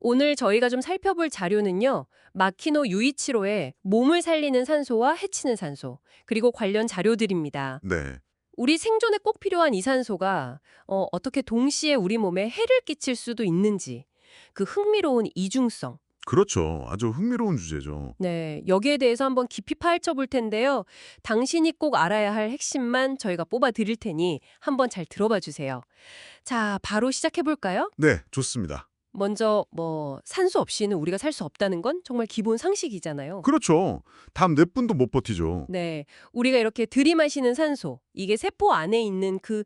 오늘 저희가 좀 살펴볼 자료는요. 마키노 유이치로의 몸을 살리는 산소와 해치는 산소, 그리고 관련 자료들입니다. 네. 우리 생존에 꼭 필요한 이 산소가 어떻게 동시에 우리 몸에 해를 끼칠 수도 있는지, 그 흥미로운 이중성. 그렇죠. 아주 흥미로운 주제죠. 네, 여기에 대해서 한번 깊이 파헤쳐 볼 텐데요. 당신이 꼭 알아야 할 핵심만 저희가 뽑아 드릴 테니 한번 잘 들어봐 주세요. 자, 바로 시작해 볼까요? 네, 좋습니다. 먼저 산소 없이는 우리가 살 수 없다는 건 정말 기본 상식이잖아요. 그렇죠. 담 몇 분도 못 버티죠. 네. 우리가 이렇게 들이마시는 산소, 이게 세포 안에 있는 그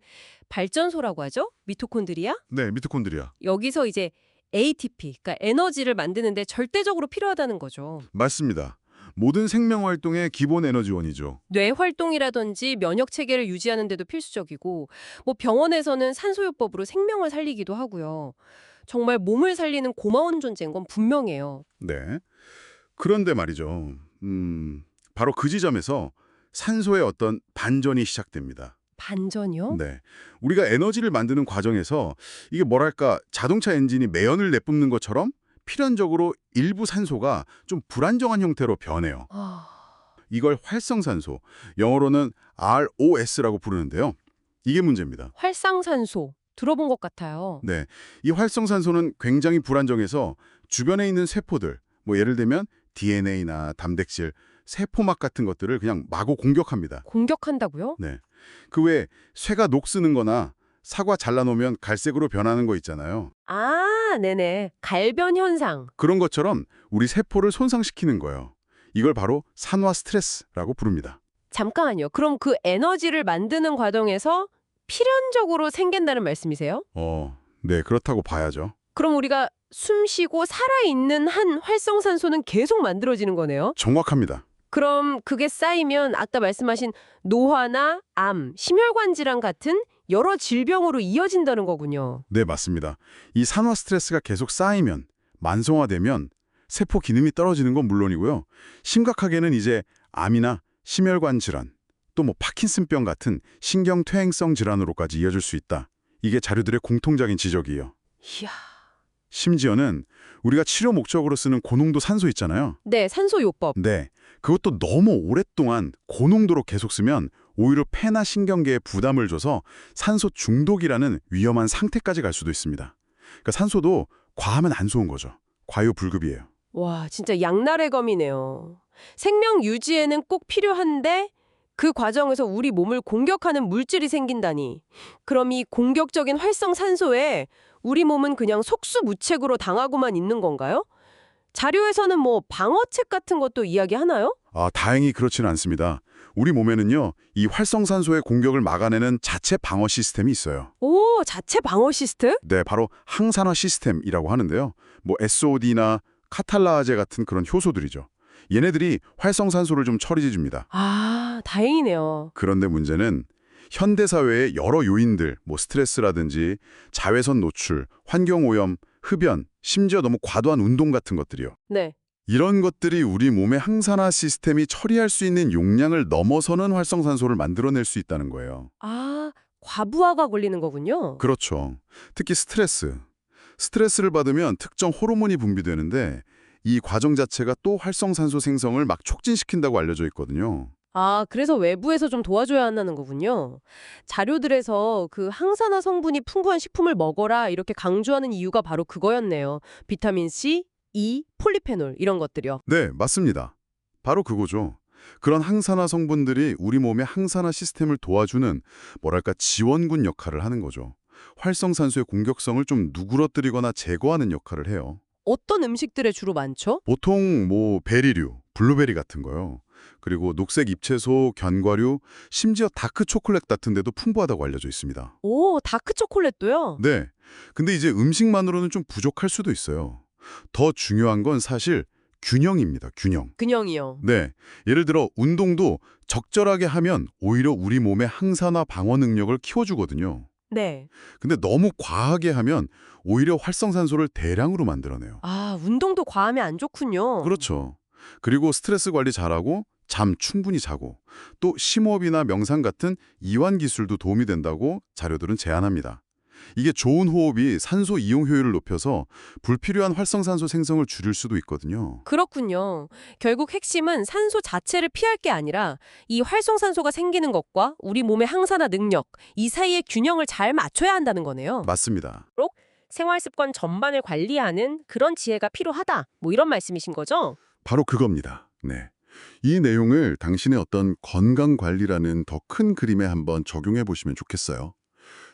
발전소라고 하죠? 미토콘드리아? 네, 미토콘드리아. 여기서 이제 ATP, 그러니까 에너지를 만드는데 절대적으로 필요하다는 거죠. 맞습니다. 모든 생명 활동의 기본 에너지원이죠. 뇌 활동이라든지 면역 체계를 유지하는 데도 필수적이고, 병원에서는 산소요법으로 생명을 살리기도 하고요. 정말 몸을 살리는 고마운 존재인 건 분명해요. 네. 그런데 말이죠. 바로 그 지점에서 산소의 어떤 반전이 시작됩니다. 반전이요? 네. 우리가 에너지를 만드는 과정에서 이게 뭐랄까 자동차 엔진이 매연을 내뿜는 것처럼 필연적으로 일부 산소가 좀 불안정한 형태로 변해요. 아, 이걸 활성산소, 영어로는 ROS라고 부르는데요. 이게 문제입니다. 활상산소. 들어본 것 같아요. 네, 이 활성산소는 굉장히 불안정해서 주변에 있는 세포들, 예를 들면 DNA나 단백질, 세포막 같은 것들을 그냥 마구 공격합니다. 공격한다고요? 네, 그 외에 쇠가 녹쓰는 거나 사과 잘라놓으면 갈색으로 변하는 거 있잖아요. 아, 네네. 갈변 현상. 그런 것처럼 우리 세포를 손상시키는 거예요. 이걸 바로 산화 스트레스라고 부릅니다. 잠깐만요. 그럼 그 에너지를 만드는 과정에서 필연적으로 생긴다는 말씀이세요? 네, 그렇다고 봐야죠. 그럼 우리가 숨 쉬고 살아있는 한 활성산소는 계속 만들어지는 거네요? 정확합니다. 그럼 그게 쌓이면 아까 말씀하신 노화나 암, 심혈관 질환 같은 여러 질병으로 이어진다는 거군요. 네, 맞습니다. 이 산화 스트레스가 계속 쌓이면, 만성화되면 세포 기능이 떨어지는 건 물론이고요. 심각하게는 이제 암이나 심혈관 질환, 또 파킨슨병 같은 신경퇴행성 질환으로까지 이어질 수 있다. 이게 자료들의 공통적인 지적이에요. 이야. 심지어는 우리가 치료 목적으로 쓰는 고농도 산소 있잖아요. 네, 산소요법. 네, 그것도 너무 오랫동안 고농도로 계속 쓰면 오히려 폐나 신경계에 부담을 줘서 산소 중독이라는 위험한 상태까지 갈 수도 있습니다. 그러니까 산소도 과하면 안 좋은 거죠. 과유불급이에요. 와, 진짜 양날의 검이네요. 생명 유지에는 꼭 필요한데 그 과정에서 우리 몸을 공격하는 물질이 생긴다니. 그럼 이 공격적인 활성산소에 우리 몸은 그냥 속수무책으로 당하고만 있는 건가요? 자료에서는 방어책 같은 것도 이야기하나요? 다행히 그렇지는 않습니다. 우리 몸에는요, 이 활성산소의 공격을 막아내는 자체 방어 시스템이 있어요. 오, 자체 방어 시스템? 네, 바로 항산화 시스템이라고 하는데요. SOD나 카탈라제 같은 그런 효소들이죠. 얘네들이 활성산소를 좀 처리해줍니다. 아, 다행이네요. 그런데 문제는 현대사회의 여러 요인들, 스트레스라든지 자외선 노출, 환경오염, 흡연, 심지어 너무 과도한 운동 같은 것들이요. 네. 이런 것들이 우리 몸의 항산화 시스템이 처리할 수 있는 용량을 넘어서는 활성산소를 만들어낼 수 있다는 거예요. 아, 과부하가 걸리는 거군요. 그렇죠. 특히 스트레스. 스트레스를 받으면 특정 호르몬이 분비되는데 이 과정 자체가 또 활성산소 생성을 막 촉진시킨다고 알려져 있거든요. 아, 그래서 외부에서 좀 도와줘야 한다는 거군요. 자료들에서 그 항산화 성분이 풍부한 식품을 먹어라 이렇게 강조하는 이유가 바로 그거였네요. 비타민 C, E, 폴리페놀 이런 것들이요. 네, 맞습니다. 바로 그거죠. 그런 항산화 성분들이 우리 몸의 항산화 시스템을 도와주는 지원군 역할을 하는 거죠. 활성산소의 공격성을 좀 누그러뜨리거나 제거하는 역할을 해요. 어떤 음식들에 주로 많죠? 보통 베리류, 블루베리 같은 거요. 그리고 녹색 잎채소, 견과류, 심지어 다크 초콜릿 같은 데도 풍부하다고 알려져 있습니다. 오, 다크 초콜릿도요? 네. 근데 이제 음식만으로는 좀 부족할 수도 있어요. 더 중요한 건 사실 균형입니다. 균형. 균형이요. 네. 예를 들어 운동도 적절하게 하면 오히려 우리 몸의 항산화 방어 능력을 키워주거든요. 네. 근데 너무 과하게 하면 오히려 활성산소를 대량으로 만들어내요. 아, 운동도 과하면 안 좋군요. 그렇죠. 그리고 스트레스 관리 잘하고 잠 충분히 자고 또 심호흡이나 명상 같은 이완 기술도 도움이 된다고 자료들은 제안합니다. 이게 좋은 호흡이 산소 이용 효율을 높여서 불필요한 활성산소 생성을 줄일 수도 있거든요. 그렇군요. 결국 핵심은 산소 자체를 피할 게 아니라 이 활성산소가 생기는 것과 우리 몸의 항산화 능력, 이 사이의 균형을 잘 맞춰야 한다는 거네요. 맞습니다. 생활 습관 전반을 관리하는 그런 지혜가 필요하다. 뭐 이런 말씀이신 거죠? 바로 그겁니다. 네. 이 내용을 당신의 어떤 건강관리라는 더 큰 그림에 한번 적용해 보시면 좋겠어요.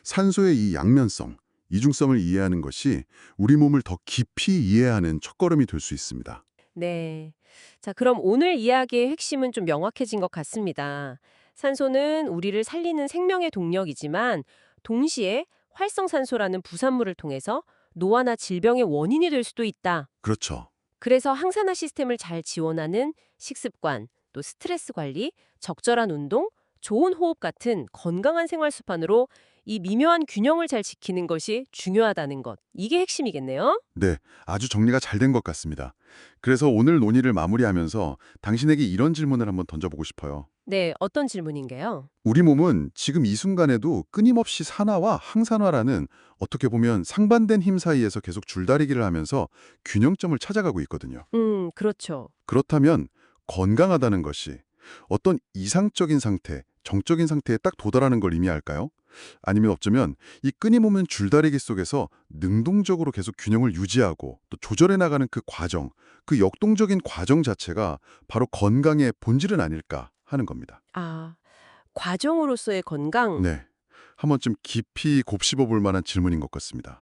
산소의 이 양면성, 이중성을 이해하는 것이 우리 몸을 더 깊이 이해하는 첫걸음이 될 수 있습니다. 네. 자, 그럼 오늘 이야기의 핵심은 좀 명확해진 것 같습니다. 산소는 우리를 살리는 생명의 동력이지만 동시에 활성산소라는 부산물을 통해서 노화나 질병의 원인이 될 수도 있다. 그렇죠. 그래서 항산화 시스템을 잘 지원하는 식습관, 또 스트레스 관리, 적절한 운동, 좋은 호흡 같은 건강한 생활 습관으로 이 미묘한 균형을 잘 지키는 것이 중요하다는 것. 이게 핵심이겠네요. 네, 아주 정리가 잘 된 것 같습니다. 그래서 오늘 논의를 마무리하면서 당신에게 이런 질문을 한번 던져보고 싶어요. 네, 어떤 질문인가요? 우리 몸은 지금 이 순간에도 끊임없이 산화와 항산화라는 어떻게 보면 상반된 힘 사이에서 계속 줄다리기를 하면서 균형점을 찾아가고 있거든요. 그렇죠. 그렇다면 건강하다는 것이 어떤 이상적인 상태, 정적인 상태에 딱 도달하는 걸 의미할까요? 아니면 어쩌면 이 끊임없는 줄다리기 속에서 능동적으로 계속 균형을 유지하고 또 조절해 나가는 그 과정, 그 역동적인 과정 자체가 바로 건강의 본질은 아닐까 하는 겁니다. 아, 과정으로서의 건강. 네, 한번 좀 깊이 곱씹어 볼 만한 질문인 것 같습니다.